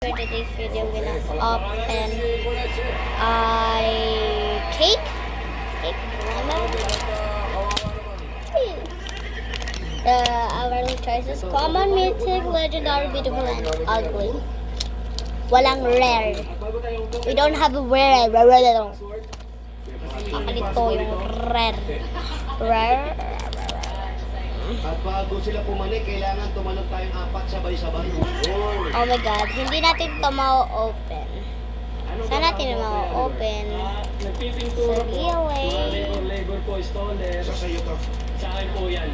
for today's video, we're gonna open cake. Our choices: common, mythic, legendary, beautiful, and ugly. Walang rare. We don't have a rare. Kakalito yung rare. Rare. At bago sila pumanik, kailangan tumalon tayong apat sabay-sabay. Oh my god, hindi natin ito ma-open. Saan natin ma-open? Nagpipintura Sa po. gilid. Labor po, stoner. Sa sayo to. Sa akin po yan.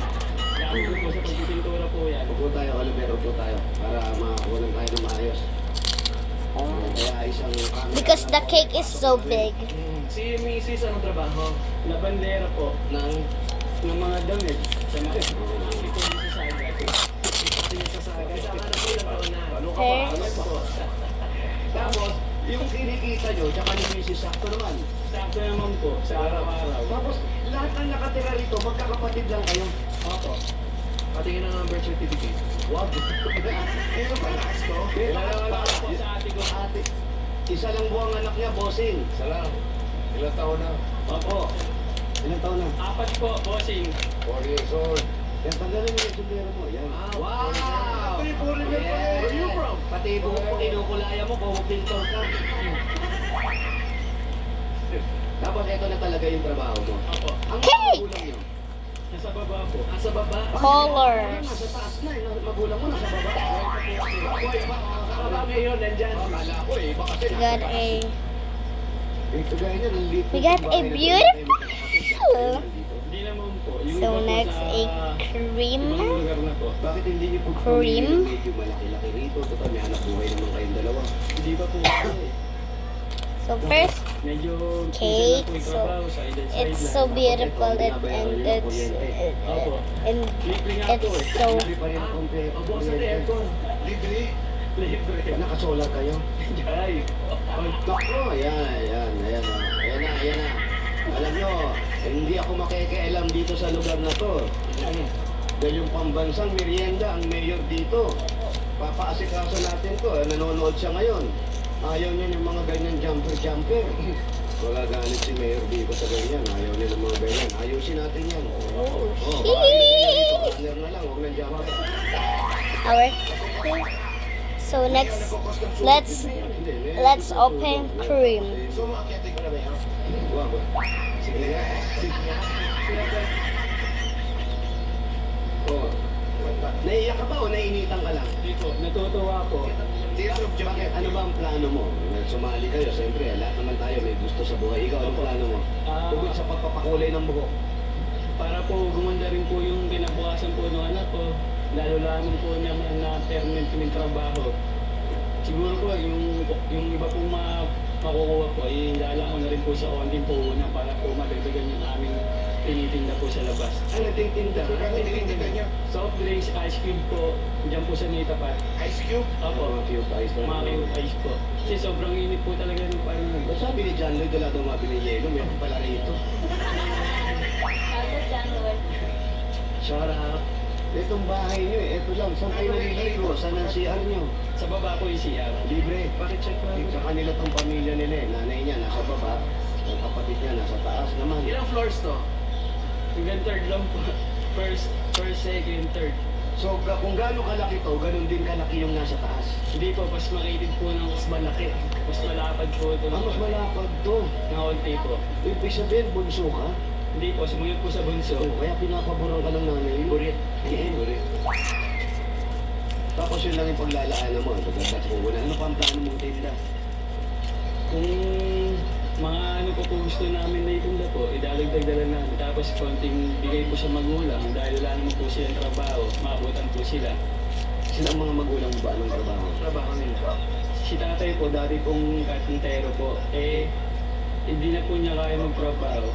Gamit ko po sa pagpipintura po yan. Upo tayo, Olivero po tayo. Para makulang tayo ng maayos. Kaya isang camera. Because the cake is so big. Si Mrs. anong trabaho? Labandera po. Ng mga damit. Sa mga ito yung sasagad. Ito yung sasagad. Saka na po ilang taon na. Okay. Tapos, yung kinikita nyo, tsaka ni Mrs. sakto naman. Sakto naman po. Sa araw-araw. Tapos, lahat ng nakatira rito, magkakapatid lang kayo. Opo. Patingin ng birth certificate. Wow. Ito ba lakas to? Wala po sa ate ko. Ate. Isa lang buwang anak niya, bossing. Isa lang. Ilang taon na? Opo. Ilang taon na? 4 po, bossing. 4 years old. Yan, tanggalin mo yung sundero mo. Yan. Wow! Puri-puri na po. Where are you from? Pati buhok mo, kinukulaya mo, kung pintor ka. Tapos ito na talaga yung trabaho mo. Opo. Ang magulang nyo. Nasa baba po. Nasa baba? Colors. Nasa taas na, magulang mo nasa baba. Sa baba ngayon, nandyan. Akala ko eh, baka We got a ito gaya niya, ang liit We ng got bahay a na beautiful. Hindi naman po. Yung So iba po next sa a cream. ibang lugar na po. Bakit hindi niyo po Cream? medyo malaki-laki rito? Total, may anak buhay naman kayong dalawa. Hindi pa po kasi. So first, Medyo Cake, minsan na po yung so trabaho sa side-side it's lang. so beautiful and Opo. and Libre nga po it's eh. so Libre pa rin ang komple. Opo, sa aircon. Libre? Libre. Nakasolar kayo? Ay. Naku, ayan na. Alam nyo, hindi ako makikialam dito sa lugar na to. Dahil yung pambansang merienda, ang mayor dito. Papaasikaso natin to. Nanonood siya ngayon. Ayaw niya ng mga ganyan jumper. Wala galit si Mayor Vico sa ganyan. Ayaw niya ng mga ganyan. Ayusin natin yan. oh Baka ilagay dito. Runner na lang, huwag ng jumper. our so next let's open cream. So, makakita ko na ba yan? Wag. Sige nga. Oh. Naiyak ka ba o nainitan ka lang? Hindi po. Natutuwa po. Bakit? Ano ba ang plano mo? Sumali kayo, siyempre, lahat naman tayo may gusto sa buhay. Ikaw, anong plano mo? Bukod sa pagpapakulay ng buhok. Para po gumanda rin po yung kinabukasan po ng anak ko. Lalo lamang po naman na permanent yung trabaho. Siguro po yung iba pong makukuha po, ilala ko na rin po sa konting puhunan para po madagdagan yung aming tinitinda po sa labas. Ano nagtitinda? Ano tinitinda niya? Soft drinks, ice cube po, dyan po sa Nita pa. Ice cube? Opo, Mga cube ice na. mga cube ice po. Kasi sobrang init po talaga ng panahon. Ba't sabi ni John Lloyd, wala daw mabili yelo, meron pala rito. Shut up. Itong bahay niyo eh, ito lang. Saan kayo naliligo? Saan ang CR niyo? Sa baba po yung CR. Libre. Pakicheck po. Sa kanila tong pamilya nila eh. Nanay niya nasa baba, ang kapatid niya nasa taas naman. Ilang floors to? Hanggang third lang po. First, second, third. So kung gaano kalaki to, ganun din kalaki yung nasa taas. Hindi po, mas makitid po ng mas malaki. Mas malapad po ito. Mas malapad to. Na konti po. Ibig sabihin, bunso ka. Hindi po, sumunod po sa bunso. So, kaya pinapaboran ka ng nanay mo. Urit. Urit. Tapos yun lang yung paglalaanan mo. Pagdatas mo, wala. Ano pa ang plano mong tinda? Kung mga ano po po gusto namin na itinda po, idadagdagdagan namin. Tapos konting bigay po sa magulang dahil wala naman po silang trabaho, maabutan po sila. Sila ang mga magulang mo ba? Anong trabaho? Trabaho nila. Si tatay po, dati pong karpintero po, hindi na po niya kaya magtrabaho.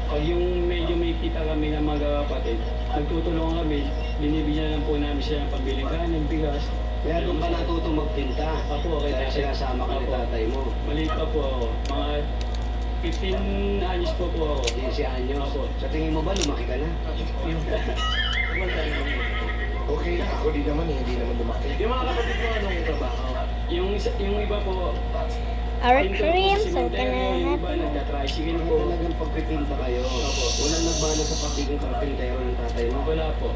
Pag yung medyo may kita kami ng mga kapatid, nagtutulungan kami, binibigyan lang po namin siya ng pambiling kanin, bigas. Kaya doon ka natutong magtinta. Ako, okay. Dahil sinasama ka ni tatay mo. Maliit pa po ako. Mga 15 anyos po ako. 15 anyos. Opo. Sa tingin mo ba, lumaki ka na? Okay lang, ako din naman, hindi naman lumaki. Yung mga kapatid mo, anong trabaho? Yung iba po, Our pinto po cream, sa so cemetery, can yung iba I nagka-tricycle po. Talagang pagpipinta kayo. Opo. Walang nagmana sa pagiging karpintero ng tatay mo. Wala po.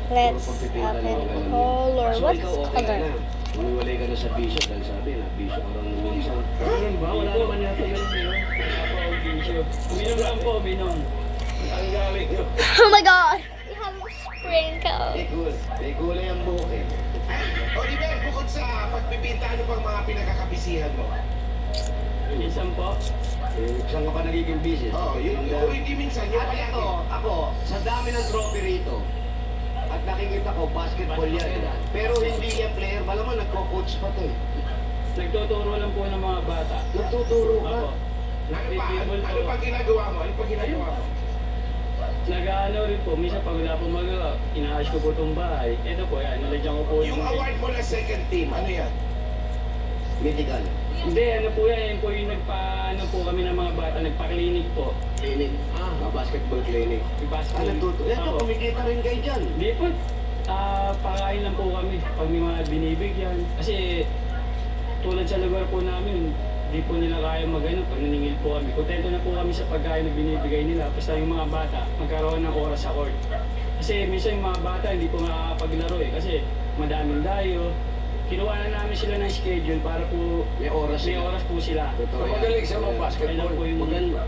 Let's Puro pagpipinta lang open ang alam niya. color. So, What's ikaw okay ka color? na. Umiwalay ka na sa bisyo dahil sabi na bisyo ka lang minsan. Ganun ba? Wala naman yata ganun yun. Wala po akong bisyo. Uminom lang po, uminom. Ang galing yun. Oh my god! We have a sprinkle. May kulay ang buhok eh. Oliver, bukod sa pagpipinta, ano pang mga pinagkakabisihan mo? Minsan po, Saan ka pa nagiging busy? Oo, hindi minsan, yung At ito, ako, sa dami ng trophy rito, at nakikita ko, basketball yan. Pero hindi yan player, malamang nagko-coach pa to eh. nagtuturo lang po ng mga bata. Nagtuturo ka. Ako. Ano pa ginagawa mo? Ano pa ginagawa mo? Nag-ano rin po, minsan pag wala po magawa, inaayos ko po itong bahay. Ito po, yan, nalagyan ko po Yung award mo na second team, ano yan? Medical. Hindi, ano po yan, yan po yung ano po kami ng mga bata, nagpa-clinic po. Clinic. Basketball clinic. Ipasok Nagtuturo. Ito, kumikita rin kayo dyan. Hindi po, pakain lang po kami pag may mga binibigyan. Kasi tulad sa lugar po namin, hindi po nila kaya mag-ano pag naningil po kami. Kontento na po kami sa pagkain na binibigay nila. Basta yung mga bata, magkaroon ng oras sa court. Kasi minsan yung mga bata hindi po makakapaglaro eh. Kasi madaming dayo. Kinuha na namin sila ng schedule para po May oras may sila. oras po sila. Totoo yan. Magaling siya Ayun mag-basketball. po yung Maganda.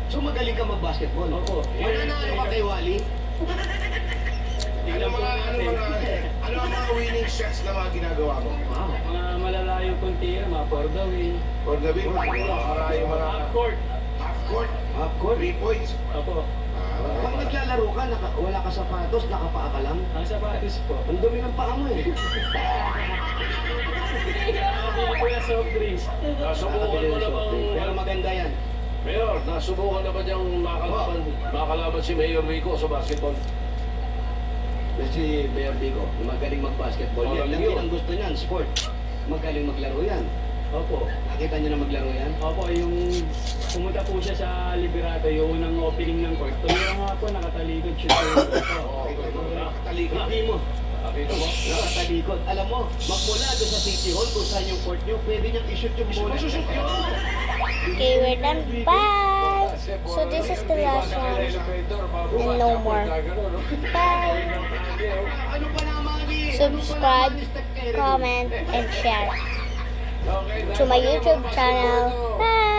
So magaling ka mag-basketball? Opo. Mananalo ka kay Wally? Tignan po natin. Ano ang mga winning shots na mga ginagawa mo? Wow. Mga malalayong kuntira, mga for the win. For the win, yung mga Half court. half court, Half court. 3 points. Opo. Pag naglalaro ka, wala ka sapatos, nakapaa ka lang. Ang sapatos po. Ang dumi ng paa mo eh. Nakabili ko na soft drinks. Nasubukan mo na bang, Pero maganda yan. Mayor, nasubukan na ba niyang makalaban si Mayor Rico sa basketball? Si Mayor Bico, magaling mag-basketball. Yan lang din ang gusto niyan, sport. Magaling maglaro yan. Opo. Nakita niyo na maglaro yan? Opo, yung pumunta po siya sa Liberato, yung unang opening ng court. Tumira nga po, nakatalikod siya. Nakatalikod. Hindi mo. Nakita mo? Nakatalikod. Alam mo, magmula doon sa City Hall kung saan yung court niyo, pwede niyang i-shoot yung bola. Masushoot yun. Okay, we're done. Bye! So this is the last one. And no more. Bye! Ano pa naman eh? Subscribe, comment, and share to my YouTube channel. Bye!